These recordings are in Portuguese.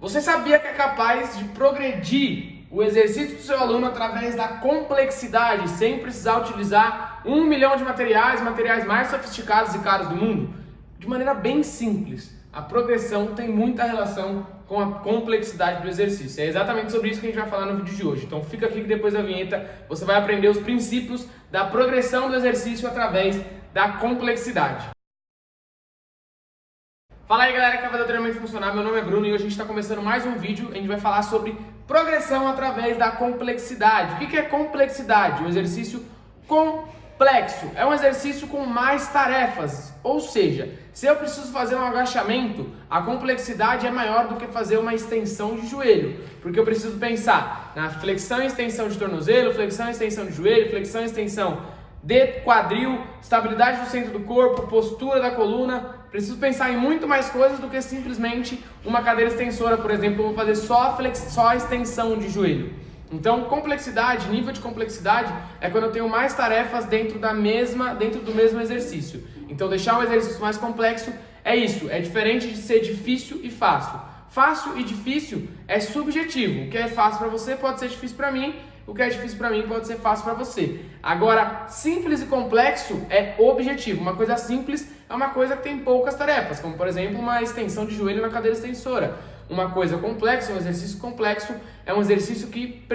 Você sabia que é capaz de progredir o exercício do seu aluno através da complexidade, sem precisar utilizar 1 milhão de materiais mais sofisticados e caros do mundo? De maneira bem simples. A progressão tem muita relação com a complexidade do exercício. É exatamente sobre isso que a gente vai falar no vídeo de hoje. Então fica aqui que depois da vinheta você vai aprender os princípios da progressão do exercício através da complexidade. Fala aí galera, que é o Treinamento Funcional, meu nome é Bruno e hoje a gente está começando mais um vídeo. A gente vai falar sobre progressão através da complexidade. O que é complexidade? Um exercício complexo. É um exercício com mais tarefas, ou seja, se eu preciso fazer um agachamento, a complexidade é maior do que fazer uma extensão de joelho, porque eu preciso pensar na flexão e extensão de tornozelo, flexão e extensão de joelho, flexão e extensão de quadril, estabilidade do centro do corpo, postura da coluna. Preciso pensar em muito mais coisas do que simplesmente uma cadeira extensora, por exemplo. Eu vou fazer só a extensão de joelho. Então, complexidade, nível de complexidade é quando eu tenho mais tarefas dentro do mesmo exercício. Então, deixar um exercício mais complexo é isso, é diferente de ser difícil e fácil. Fácil e difícil é subjetivo. O que é fácil para você pode ser difícil para mim, o que é difícil para mim pode ser fácil para você. Agora, simples e complexo é objetivo. Uma coisa simples é uma coisa que tem poucas tarefas, como por exemplo uma extensão de joelho na cadeira extensora. Uma coisa complexa, um exercício complexo, é um exercício que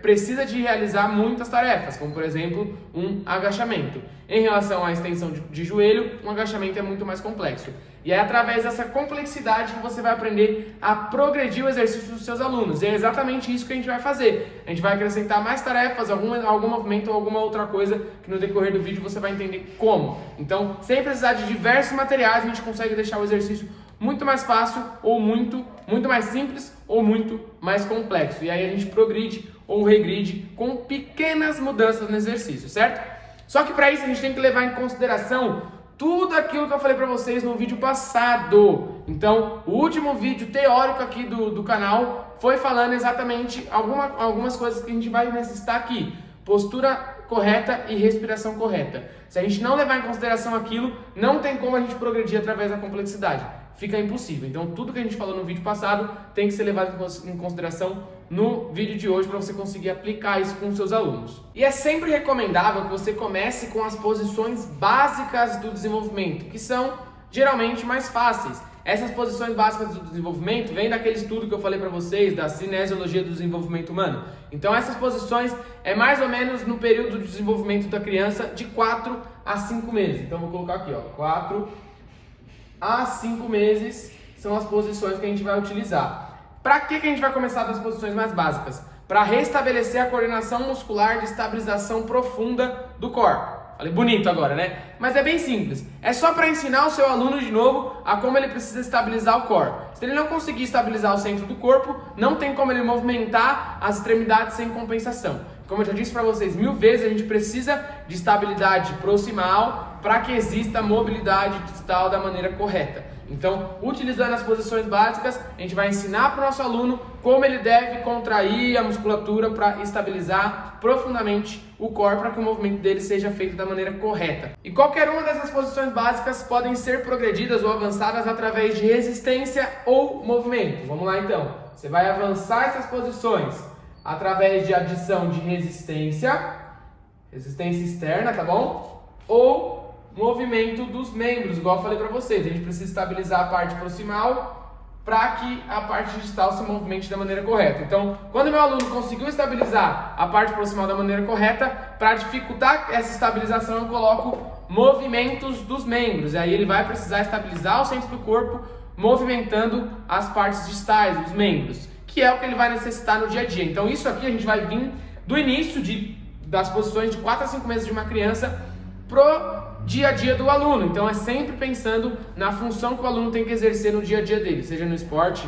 precisa de realizar muitas tarefas, como por exemplo um agachamento. Em relação à extensão de joelho, um agachamento é muito mais complexo. E é através dessa complexidade que você vai aprender a progredir o exercício dos seus alunos. E é exatamente isso que a gente vai fazer. A gente vai acrescentar mais tarefas, algum movimento ou alguma outra coisa que no decorrer do vídeo você vai entender como. Então, sem precisar de diversos materiais, a gente consegue deixar o exercício muito mais fácil ou muito mais simples ou muito mais complexo. E aí a gente progride ou regride com pequenas mudanças no exercício, certo? Só que para isso a gente tem que levar em consideração tudo aquilo que eu falei para vocês no vídeo passado. Então, o último vídeo teórico aqui do canal foi falando exatamente algumas coisas que a gente vai necessitar aqui. Postura correta e respiração correta. Se a gente não levar em consideração aquilo, não tem como a gente progredir através da complexidade. Fica impossível. Então, tudo que a gente falou no vídeo passado tem que ser levado em consideração no vídeo de hoje para você conseguir aplicar isso com os seus alunos. E é sempre recomendável que você comece com as posições básicas do desenvolvimento, que são geralmente mais fáceis. Essas posições básicas do desenvolvimento vêm daquele estudo que eu falei para vocês, da cinesiologia do desenvolvimento humano. Então, essas posições é mais ou menos no período de desenvolvimento da criança de 4 a 5 meses. Então, vou colocar aqui, ó, 4 a 5 meses são as posições que a gente vai utilizar. Para que a gente vai começar das posições mais básicas? Para restabelecer a coordenação muscular de estabilização profunda do core. Falei bonito agora, né? Mas é bem simples. É só para ensinar o seu aluno de novo a como ele precisa estabilizar o core. Se ele não conseguir estabilizar o centro do corpo, não tem como ele movimentar as extremidades sem compensação. Como eu já disse para vocês 1000 vezes, a gente precisa de estabilidade proximal para que exista mobilidade distal da maneira correta. Então, utilizando as posições básicas, a gente vai ensinar para o nosso aluno como ele deve contrair a musculatura para estabilizar profundamente o core, para que o movimento dele seja feito da maneira correta. E qualquer uma dessas posições básicas podem ser progredidas ou avançadas através de resistência ou movimento. Vamos lá então. Você vai avançar essas posições através de adição de resistência externa, tá bom? Ou movimento dos membros, igual eu falei para vocês. A gente precisa estabilizar a parte proximal para que a parte distal se movimente da maneira correta. Então, quando meu aluno conseguiu estabilizar a parte proximal da maneira correta, para dificultar essa estabilização eu coloco movimentos dos membros. E aí ele vai precisar estabilizar o centro do corpo, movimentando as partes distais, os membros, que é o que ele vai necessitar no dia a dia. Então isso aqui a gente vai vir do início das posições de 4 a 5 meses de uma criança pro dia a dia do aluno. Então é sempre pensando na função que o aluno tem que exercer no dia a dia dele, seja no esporte,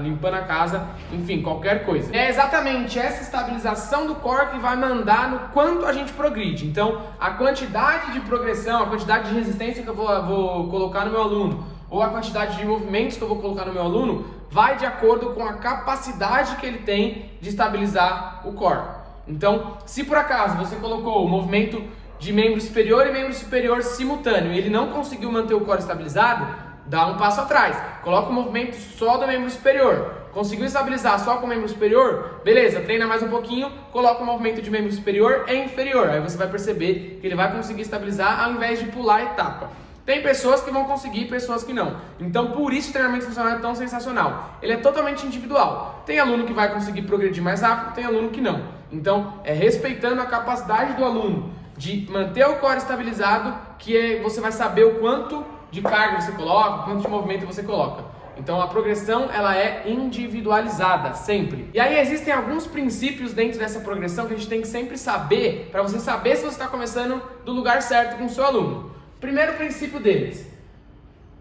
limpando a casa, enfim, qualquer coisa. É exatamente essa estabilização do core que vai mandar no quanto a gente progride. Então a quantidade de progressão, a quantidade de resistência que eu vou colocar no meu aluno, ou a quantidade de movimentos que eu vou colocar no meu aluno, vai de acordo com a capacidade que ele tem de estabilizar o core. Então, se por acaso você colocou o movimento de membro superior e membro superior simultâneo e ele não conseguiu manter o core estabilizado, dá um passo atrás. Coloca o movimento só do membro superior. Conseguiu estabilizar só com o membro superior? Beleza, treina mais um pouquinho, coloca o movimento de membro superior e inferior. Aí você vai perceber que ele vai conseguir estabilizar ao invés de pular a etapa. Tem pessoas que vão conseguir, pessoas que não. Então, por isso o treinamento funcional é tão sensacional. Ele é totalmente individual. Tem aluno que vai conseguir progredir mais rápido, tem aluno que não. Então, é respeitando a capacidade do aluno de manter o core estabilizado, que você vai saber o quanto de carga você coloca, o quanto de movimento você coloca. Então, a progressão, ela é individualizada, sempre. E aí, existem alguns princípios dentro dessa progressão que a gente tem que sempre saber, para você saber se você está começando do lugar certo com o seu aluno. Primeiro princípio deles: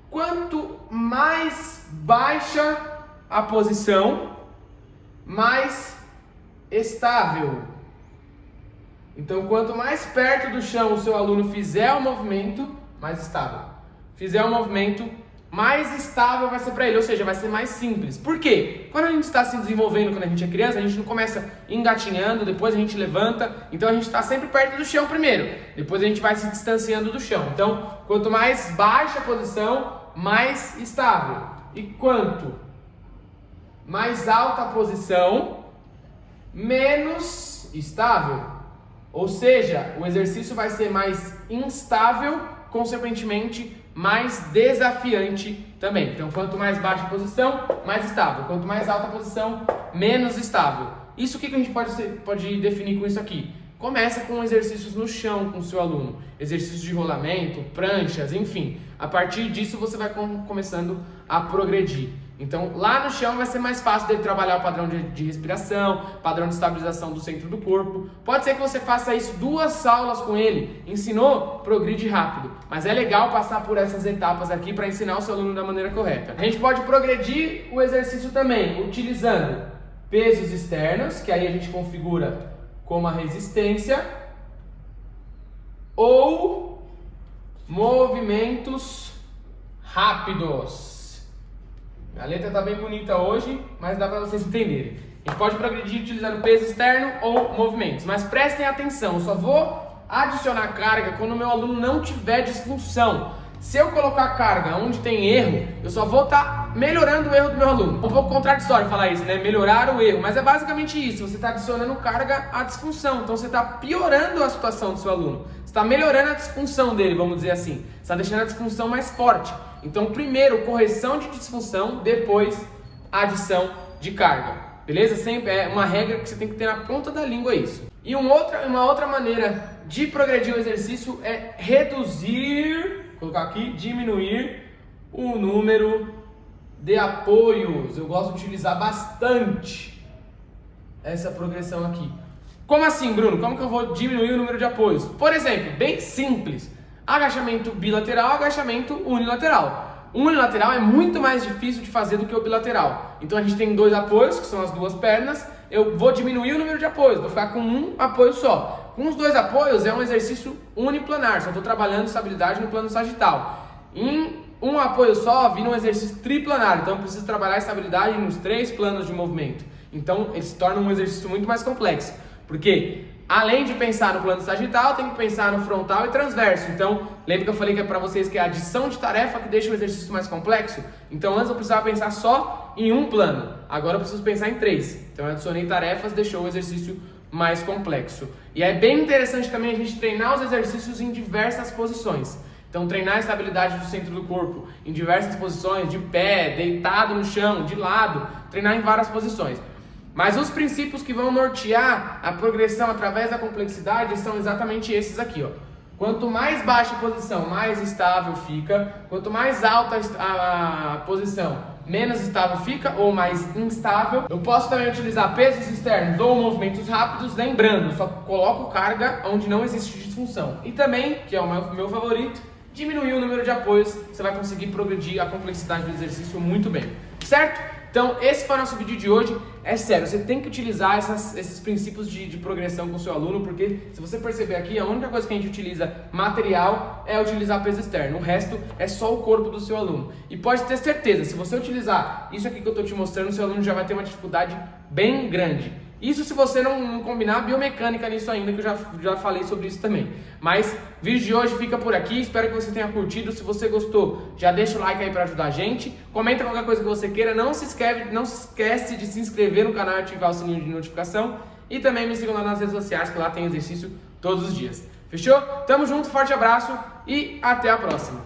quanto mais baixa a posição, mais estável. Então, quanto mais perto do chão o seu aluno fizer o movimento, mais estável. Fizer o movimento, mais estável vai ser para ele, ou seja, vai ser mais simples. Por quê? Quando a gente está se desenvolvendo, quando a gente é criança, a gente não começa engatinhando, depois a gente levanta, então a gente está sempre perto do chão primeiro, depois a gente vai se distanciando do chão. Então, quanto mais baixa a posição, mais estável. E quanto mais alta a posição, menos estável. Ou seja, o exercício vai ser mais instável, consequentemente, mais desafiante também. Então, quanto mais baixa a posição, mais estável. Quanto mais alta a posição, menos estável. Isso, o que a gente pode definir com isso aqui? Começa com exercícios no chão com o seu aluno. Exercícios de rolamento, pranchas, enfim. A partir disso, você vai começando a progredir. Então, lá no chão vai ser mais fácil dele trabalhar o padrão de respiração, padrão de estabilização do centro do corpo. Pode ser que você faça isso 2 aulas com ele. Ensinou? Progride rápido. Mas é legal passar por essas etapas aqui para ensinar o seu aluno da maneira correta. A gente pode progredir o exercício também utilizando pesos externos, que aí a gente configura como a resistência, ou movimentos rápidos. A letra está bem bonita hoje, mas dá para vocês entenderem. A gente pode progredir utilizando peso externo ou movimentos, mas prestem atenção, eu só vou adicionar carga quando o meu aluno não tiver disfunção. Se eu colocar carga onde tem erro, eu só vou estar melhorando o erro do meu aluno. Um pouco contraditório falar isso, né? Melhorar o erro, mas é basicamente isso. Você está adicionando carga à disfunção, então você está piorando a situação do seu aluno. Você está melhorando a disfunção dele, vamos dizer assim. Você está deixando a disfunção mais forte. Então, primeiro, correção de disfunção, depois, adição de carga. Beleza? Sempre é uma regra que você tem que ter na ponta da língua isso. E uma outra maneira de progredir o exercício é reduzir, vou colocar aqui, diminuir o número de apoios. Eu gosto de utilizar bastante essa progressão aqui. Como assim, Bruno? Como que eu vou diminuir o número de apoios? Por exemplo, bem simples. Agachamento bilateral, agachamento unilateral. O unilateral é muito mais difícil de fazer do que o bilateral. Então a gente tem 2 apoios, que são as 2 pernas. Eu vou diminuir o número de apoios, vou ficar com 1 apoio só. Com os 2 apoios é um exercício uniplanar, só estou trabalhando estabilidade no plano sagital. Em 1 apoio só, vira um exercício triplanar, então eu preciso trabalhar estabilidade nos 3 planos de movimento. Então ele se torna um exercício muito mais complexo, porque além de pensar no plano sagital, tem que pensar no frontal e transverso. Então, lembra que eu falei que é para vocês que é a adição de tarefa que deixa o exercício mais complexo? Então, antes eu precisava pensar só em 1 plano. Agora eu preciso pensar em 3. Então, eu adicionei tarefas, deixou o exercício mais complexo. E é bem interessante também a gente treinar os exercícios em diversas posições. Então, treinar a estabilidade do centro do corpo em diversas posições, de pé, deitado no chão, de lado, treinar em várias posições. Mas os princípios que vão nortear a progressão através da complexidade são exatamente esses aqui, ó. Quanto mais baixa a posição, mais estável fica. Quanto mais alta a posição, menos estável fica ou mais instável. Eu posso também utilizar pesos externos ou movimentos rápidos, lembrando, só coloco carga onde não existe disfunção. E também, que é o meu favorito, diminuir o número de apoios, você vai conseguir progredir a complexidade do exercício muito bem, certo? Então, esse foi o nosso vídeo de hoje. É sério, você tem que utilizar esses princípios de progressão com o seu aluno, porque se você perceber aqui, a única coisa que a gente utiliza material é utilizar peso externo. O resto é só o corpo do seu aluno. E pode ter certeza, se você utilizar isso aqui que eu estou te mostrando, o seu aluno já vai ter uma dificuldade bem grande. Isso se você não combinar a biomecânica nisso ainda, que eu já falei sobre isso também. Mas o vídeo de hoje fica por aqui, espero que você tenha curtido. Se você gostou, já deixa o like aí para ajudar a gente. Comenta qualquer coisa que você queira, não se esquece de se inscrever no canal e ativar o sininho de notificação. E também me sigam lá nas redes sociais, que lá tem exercício todos os dias. Fechou? Tamo junto, forte abraço e até a próxima!